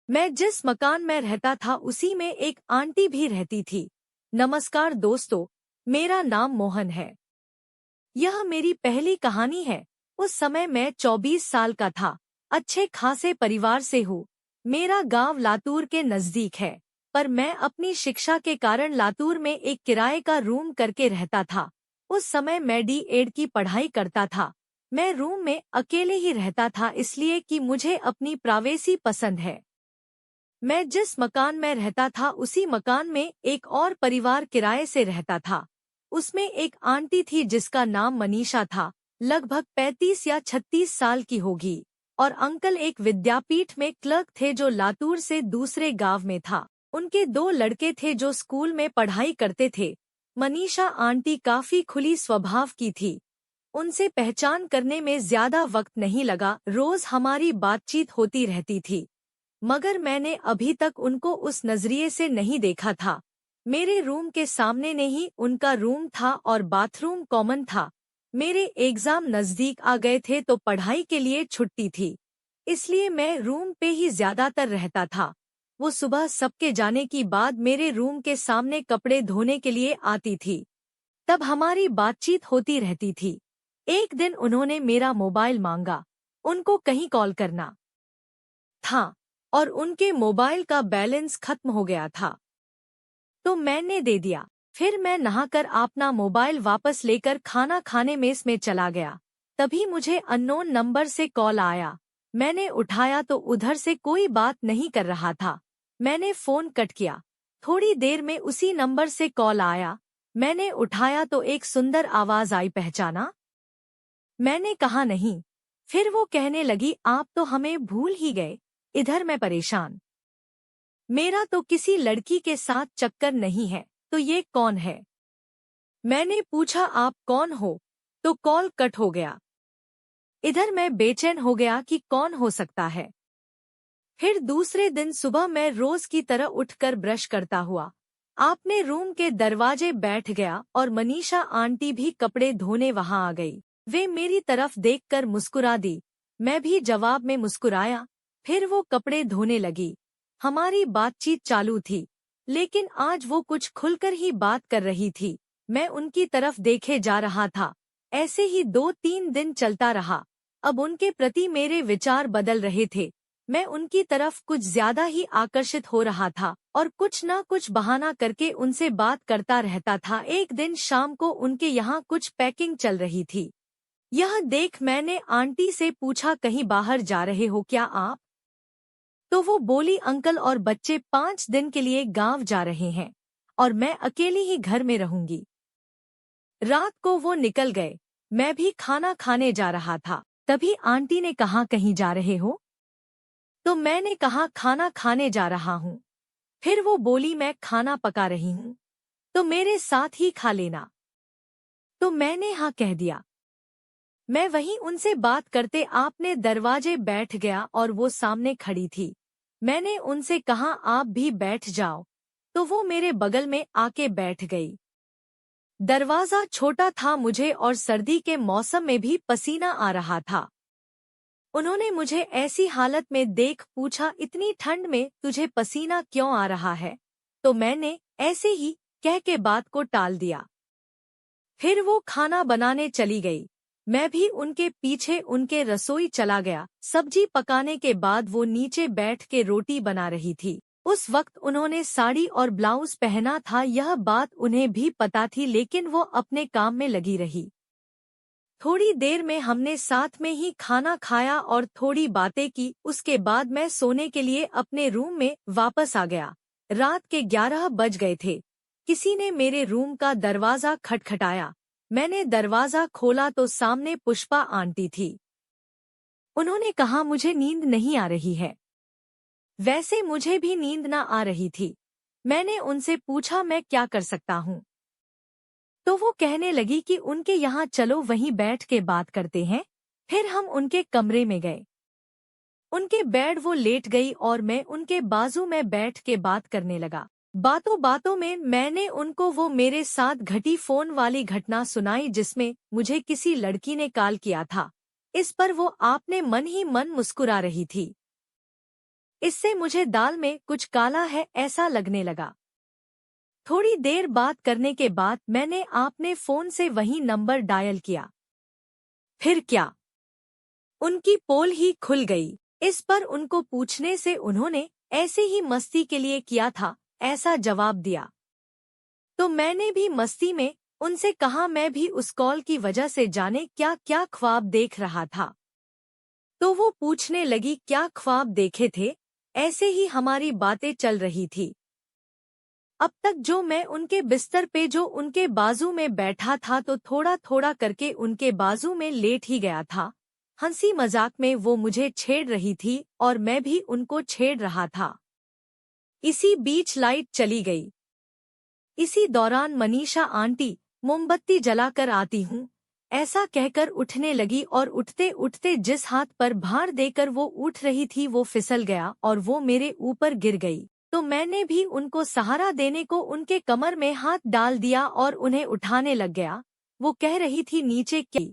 मैं जिस मकान में रहता था उसी में एक आंटी भी रहती थी। नमस्कार दोस्तों, मेरा नाम मोहन है। यह मेरी पहली कहानी है। उस समय मैं 24 साल का था। अच्छे खासे परिवार से हूँ। मेरा गांव लातूर के नजदीक है, पर मैं अपनी शिक्षा के कारण लातूर में एक किराए का रूम करके रहता था। उस समय मैं डी.एड की पढ़ाई करता था। मैं रूम में अकेले ही रहता था इसलिए कि मुझे अपनी प्राइवेसी पसंद है। मैं जिस मकान में रहता था उसी मकान में एक और परिवार किराए से रहता था। उसमें एक आंटी थी जिसका नाम मनीषा था। लगभग 35 या 36 साल की होगी। और अंकल एक विद्यापीठ में क्लर्क थे जो लातूर से दूसरे गांव में था। उनके 2 लड़के थे जो स्कूल में पढ़ाई करते थे। मनीषा आंटी काफी खुली स्वभाव की थी। उनसे पहचान करने में ज्यादा वक्त नहीं लगा। रोज हमारी बातचीत होती रहती थी, मगर मैंने अभी तक उनको उस नजरिए से नहीं देखा था। मेरे रूम के सामने ने ही उनका रूम था और बाथरूम कॉमन था। मेरे एग्जाम नजदीक आ गए थे तो पढ़ाई के लिए छुट्टी थी, इसलिए मैं रूम पे ही ज्यादातर रहता था। वो सुबह सबके जाने की बाद मेरे रूम के सामने कपड़े धोने के लिए आती थी। तब हमारी बातचीत होती रहती थी। एक दिन उन्होंने मेरा मोबाइल मांगा। उनको कहीं कॉल करना था और उनके मोबाइल का बैलेंस खत्म हो गया था, तो मैंने दे दिया। फिर मैं नहाकर अपना मोबाइल वापस लेकर खाना खाने मेस में चला गया। तभी मुझे अननोन नंबर से कॉल आया। मैंने उठाया तो उधर से कोई बात नहीं कर रहा था। मैंने फोन कट किया। थोड़ी देर में उसी नंबर से कॉल आया। मैंने उठाया तो एक सुंदर आवाज आई, पहचाना? मैंने कहा नहीं। फिर वो कहने लगी, आप तो हमें भूल ही गए। इधर मैं परेशान। मेरा तो किसी लड़की के साथ चक्कर नहीं है, तो ये कौन है? मैंने पूछा, आप कौन हो? तो कॉल कट हो गया। इधर मैं बेचैन हो गया कि कौन हो सकता है। फिर दूसरे दिन सुबह मैं रोज की तरह उठकर ब्रश करता हुआ आपने रूम के दरवाजे बैठ गया और मनीषा आंटी भी कपड़े धोने वहां आ गई। वे मेरी तरफ देखकर मुस्कुरा दी। मैं भी जवाब में मुस्कुराया। फिर वो कपड़े धोने लगी। हमारी बातचीत चालू थी, लेकिन आज वो कुछ खुलकर ही बात कर रही थी। मैं उनकी तरफ देखे जा रहा था। ऐसे ही 2-3 दिन चलता रहा। अब उनके प्रति मेरे विचार बदल रहे थे। मैं उनकी तरफ कुछ ज्यादा ही आकर्षित हो रहा था और कुछ न कुछ बहाना करके उनसे बात करता रहता था। एक दिन शाम को उनके यहाँ कुछ पैकिंग चल रही थी। यह देख मैंने आंटी से पूछा, कहीं बाहर जा रहे हो क्या आप? तो वो बोली, अंकल और बच्चे 5 दिन के लिए गांव जा रहे हैं और मैं अकेली ही घर में रहूंगी। रात को वो निकल गए। मैं भी खाना खाने जा रहा था। तभी आंटी ने कहा, कहीं जा रहे हो? तो मैंने कहा, खाना खाने जा रहा हूँ। फिर वो बोली, मैं खाना पका रही हूँ, तो मेरे साथ ही खा लेना। तो मैंने हाँ कह दिया। मैं वहीं उनसे बात करते आपने दरवाजे बैठ गया और वो सामने खड़ी थी। मैंने उनसे कहा, आप भी बैठ जाओ, तो वो मेरे बगल में आके बैठ गई। दरवाजा छोटा था मुझे और सर्दी के मौसम में भी पसीना आ रहा था। उन्होंने मुझे ऐसी हालत में देख पूछा, इतनी ठंड में तुझे पसीना क्यों आ रहा है? तो मैंने ऐसे ही कह के बात को टाल दिया। फिर वो खाना बनाने चली गई। मैं भी उनके पीछे उनके रसोई चला गया। सब्जी पकाने के बाद वो नीचे बैठ के रोटी बना रही थी। उस वक्त उन्होंने साड़ी और ब्लाउज पहना था। यह बात उन्हें भी पता थी, लेकिन वो अपने काम में लगी रही। थोड़ी देर में हमने साथ में ही खाना खाया और थोड़ी बातें की। उसके बाद मैं सोने के लिए अपने रूम में वापस आ गया। रात के 11 बज गए थे। किसी ने मेरे रूम का दरवाजा खटखटाया। मैंने दरवाजा खोला तो सामने पुष्पा आंटी थी। उन्होंने कहा, मुझे नींद नहीं आ रही है। वैसे मुझे भी नींद ना आ रही थी। मैंने उनसे पूछा, मैं क्या कर सकता हूँ? तो वो कहने लगी कि उनके यहाँ चलो, वहीं बैठ के बात करते हैं। फिर हम उनके कमरे में गए। उनके बेड वो लेट गई और मैं उनके बाजू में बैठ के बात करने लगा। बातों बातों में मैंने उनको वो मेरे साथ घटी फोन वाली घटना सुनाई जिसमें मुझे किसी लड़की ने कॉल किया था। इस पर वो आपने मन ही मन मुस्कुरा रही थी। इससे मुझे दाल में कुछ काला है ऐसा लगने लगा। थोड़ी देर बात करने के बाद मैंने अपने फोन से वही नंबर डायल किया। फिर क्या, उनकी पोल ही खुल गई। इस पर उनको पूछने से उन्होंने ऐसे ही मस्ती के लिए किया था ऐसा जवाब दिया। तो मैंने भी मस्ती में उनसे कहा मैं भी उस कॉल की वजह से जाने क्या क्या ख्वाब देख रहा था। तो वो पूछने लगी क्या ख्वाब देखे थे। ऐसे ही हमारी बातें चल रही थी। अब तक जो मैं उनके बिस्तर पे जो उनके बाजू में बैठा था तो थोड़ा थोड़ा करके उनके बाजू में लेट ही गया था। हंसी मजाक में वो मुझे छेड़ रही थी और मैं भी उनको छेड़ रहा था। इसी बीच लाइट चली गई। इसी दौरान मनीषा आंटी मोमबत्ती जलाकर आती हूँ ऐसा कहकर उठने लगी और उठते उठते जिस हाथ पर भार देकर वो उठ रही थी वो फिसल गया और वो मेरे ऊपर गिर गई। तो मैंने भी उनको सहारा देने को उनके कमर में हाथ डाल दिया और उन्हें उठाने लग गया। वो कह रही थी नीचे क्या